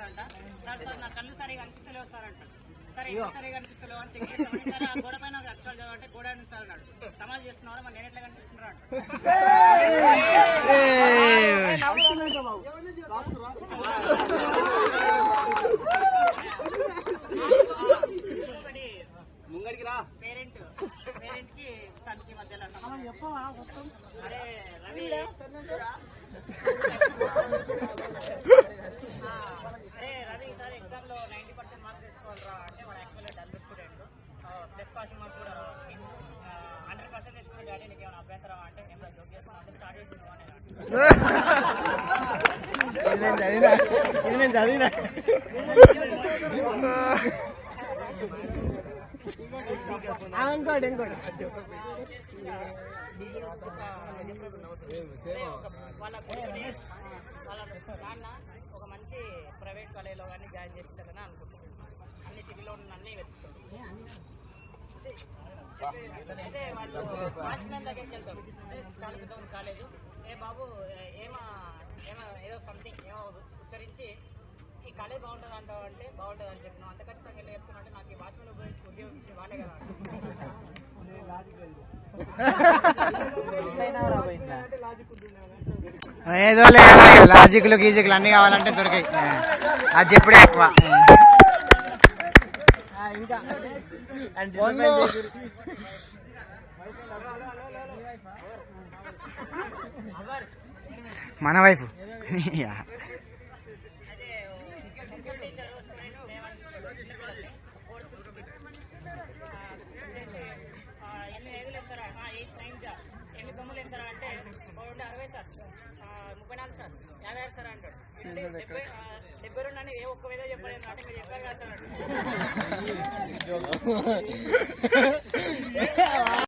వస్తారంట. Sir sir నా కళ్ళు సరిగా అనిపిస్తలేవు వస్తారంట. సరే ఎందుకు సరిగా కనిపిస్తలేవు అని చెక్ చేస్తామని సరే ఆ గోడ పైన అక్షరాలు చదవంటే గోడ నుంచి అన్నాడు. సమాజ్ చేస్తున్నారు మరి నేను ఎట్లా కనిపిస్తున్నారు అంట. ముంగడికి రా. పేరెంట్ కి సన్ కి మధ్యలో అరే రవి అరే రవి సార్ ఎగ్జామ్ లో 90% మార్క్స్ తెచ్చుకోవాలరా అంటే వాడు యాక్చువల్గా dull student plus passing marks కూడా 100% తెచ్చుకునే డాడీ నీకు ఏమైనా అభ్యంతరం అంటే నేను జోక్ చేస్తున్నాను అంటే స్టార్ట్ చేస్తున్నాను నేను చదివినా వాళ్ళ నాన్న ఒక మంచి ప్రైవేట్ కాలేజీలో కానీ జాయిన్ చేస్తారని అనుకుంటున్నాను. అన్ని సిటీలో ఉన్న అన్ని వెతుకుతారు. అయితే వాళ్ళు వాచ్మెన్ దగ్గరికి వెళ్తారు. చాలా పెద్ద ఉంది కాలేజ్. ఏ బాబు ఏమో ఏదో సంథింగ్ ఏమో ఉచ్చరించి ఈ కాలేజ్ బాగుంటుంది అంటావు అంటే బాగుంటుంది అని చెప్పినావు. అంత ఖచ్చితంగా వెళ్ళి చెప్తున్నా అంటే నాకు ఈ వాచ్మెన్ ఉపయోగించి ఉద్యోగం ఇచ్చి వాళ్ళే కదా. ఏదో లాజిక్లు గీజిక్లు అన్ని కావాలంటే దొరికాయి. అది చెప్పుడే ఎక్కువ. మన వైఫ్ ఎన్ని దొమ్ములు ఎంతరా అంటే 60 సార్ 34 సార్ 56 సార్ అంటాడు. 72 అని ఏ ఒక్క మీద చెప్పలేదు అంటే మీరు చెప్పారు కదా సార్.